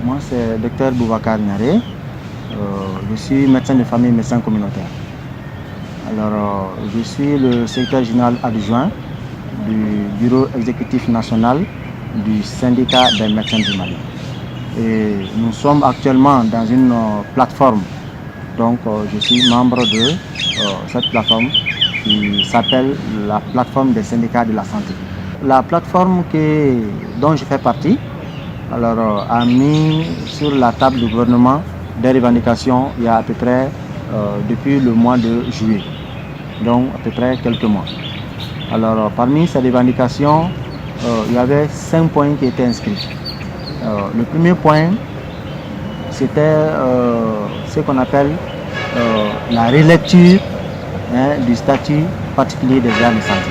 Moi, c'est Dr Boubacar Niaré. Je suis médecin de famille, médecin communautaire. Alors, je suis le secrétaire général adjoint du bureau exécutif national du syndicat des médecins du Mali. Et nous sommes actuellement dans une plateforme. Donc, je suis membre de cette plateforme qui s'appelle la plateforme des syndicats de la santé. La plateforme dont je fais partie a mis sur la table du gouvernement des revendications il y a à peu près depuis le mois de juillet, donc à peu près quelques mois. Alors parmi ces revendications, il y avait 5 points qui étaient inscrits. Le premier point, c'était ce qu'on appelle la relecture du statut particulier des agents de santé.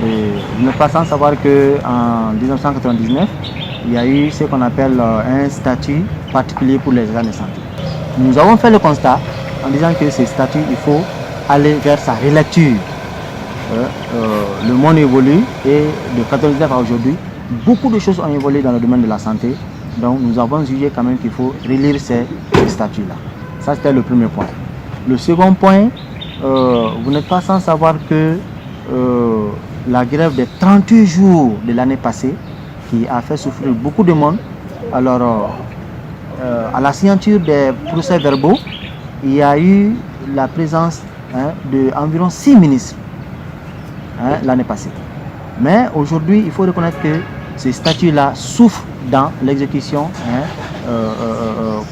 Et vous n'êtes pas sans savoir qu'en 1999, il y a eu ce qu'on appelle un statut particulier pour les agents de santé. Nous avons fait le constat en disant que ce statut, il faut aller vers sa relecture. Le monde évolue et de 1999 à aujourd'hui, beaucoup de choses ont évolué dans le domaine de la santé. Donc nous avons jugé quand même qu'il faut relire ces statuts-là. Ça, c'était le premier point. Le second point, vous n'êtes pas sans savoir que la grève des 38 jours de l'année passée, qui a fait souffrir beaucoup de monde. Alors, à la signature des procès-verbaux, il y a eu la présence d'environ 6 ministres l'année passée. Mais aujourd'hui, il faut reconnaître que ces statuts-là souffrent dans l'exécution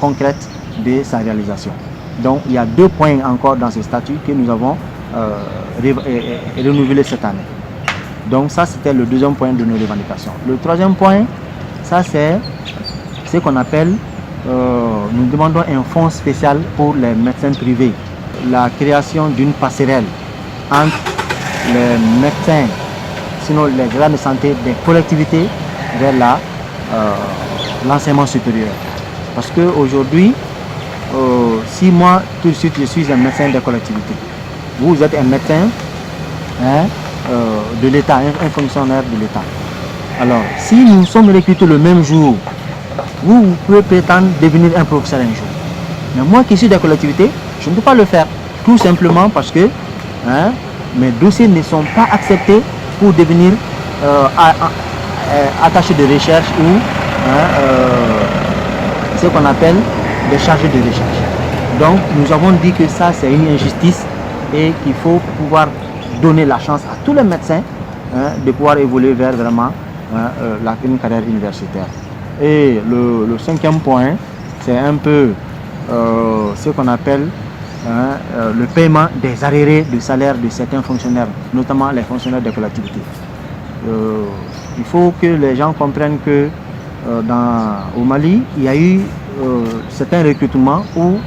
concrète de sa réalisation. Donc, il y a 2 points encore dans ces statuts que nous avons renouvelés cette année. Donc ça, c'était le deuxième point de nos revendications. Le troisième point, ça c'est ce qu'on appelle, nous demandons un fonds spécial pour les médecins privés. La création d'une passerelle entre les médecins, sinon les agents de santé des collectivités vers l'enseignement supérieur. Parce qu'aujourd'hui, si moi tout de suite je suis un médecin des collectivités, vous êtes un médecin de l'État, un fonctionnaire de l'État. Alors, si nous sommes recrutés le même jour, vous pouvez prétendre devenir un professeur un jour. Mais moi qui suis des collectivités, je ne peux pas le faire. Tout simplement parce que mes dossiers ne sont pas acceptés pour devenir attaché de recherche ou ce qu'on appelle des chargés de recherche. Donc, nous avons dit que ça, c'est une injustice et qu'il faut pouvoir donner la chance à tous les médecins de pouvoir évoluer vers vraiment une carrière universitaire. Et le cinquième point, c'est un peu ce qu'on appelle le paiement des arriérés de salaire de certains fonctionnaires, notamment les fonctionnaires des collectivités. Il faut que les gens comprennent que au Mali, il y a eu certains recrutements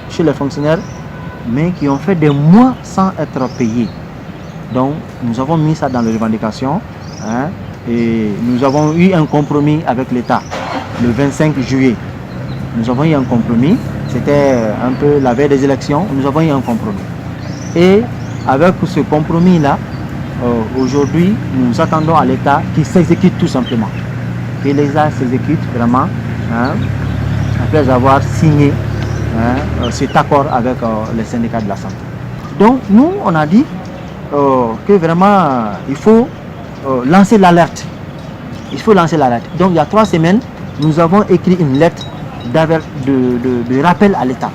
chez les fonctionnaires, mais qui ont fait des mois sans être payés. Donc, nous avons mis ça dans les revendications et nous avons eu un compromis avec l'État le 25 juillet. Nous avons eu un compromis, c'était un peu la veille des élections, nous avons eu un compromis. Et avec ce compromis-là, aujourd'hui, nous attendons à l'État qu'il s'exécute tout simplement. Que l'État s'exécute vraiment après avoir signé cet accord avec les syndicats de la santé. Donc, nous, on a dit que vraiment il faut lancer l'alerte. Il faut lancer l'alerte. Donc il y a 3 semaines, nous avons écrit une lettre de rappel à l'État,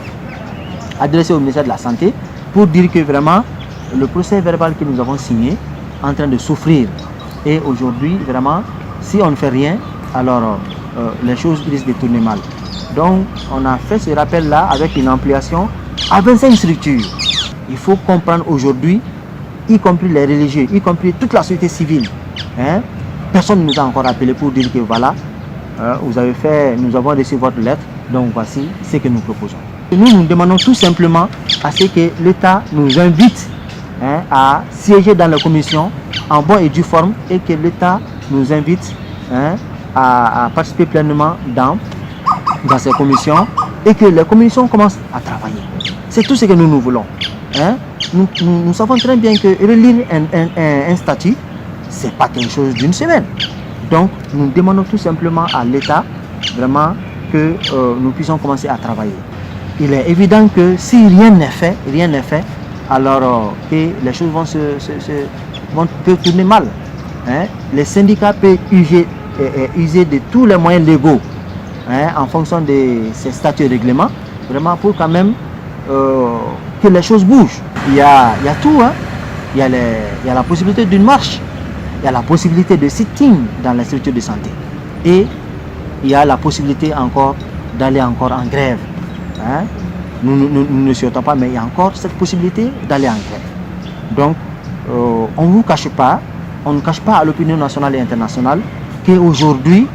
adressée au ministère de la Santé, pour dire que vraiment le procès verbal que nous avons signé est en train de souffrir. Et aujourd'hui, vraiment, si on ne fait rien, alors les choses risquent de tourner mal. Donc on a fait ce rappel-là avec une ampliation à 25 structures. Il faut comprendre aujourd'hui, y compris les religieux, y compris toute la société civile. Personne ne nous a encore appelé pour dire que voilà, nous avons reçu votre lettre, donc voici ce que nous proposons. Nous demandons tout simplement à ce que l'État nous invite à siéger dans la commission en bonne et due forme et que l'État nous invite à participer pleinement dans ces commissions et que les commissions commencent à travailler. C'est tout ce que nous voulons. Nous savons très bien que relire un statut, ce n'est pas quelque chose d'une semaine. Donc, nous demandons tout simplement à l'État vraiment que nous puissions commencer à travailler. Il est évident que si rien n'est fait, alors que les choses peuvent tourner mal. Hein? Les syndicats peuvent user de tous les moyens légaux, hein, en fonction de ces statuts et règlements, vraiment pour quand même que les choses bougent. Il y a tout, hein? Il y a la possibilité d'une marche, il y a la possibilité de sitting dans les structures de santé et il y a la possibilité encore d'aller encore en grève. Hein? Nous ne souhaitons pas, mais il y a encore cette possibilité d'aller en grève. Donc, on ne vous cache pas, on ne cache pas à l'opinion nationale et internationale qu'aujourd'hui,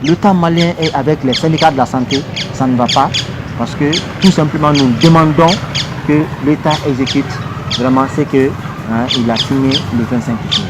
l'État malien est avec les syndicats de la santé, ça ne va pas, parce que tout simplement nous demandons que l'État exécute vraiment ce qu'il a signé le 25 juillet.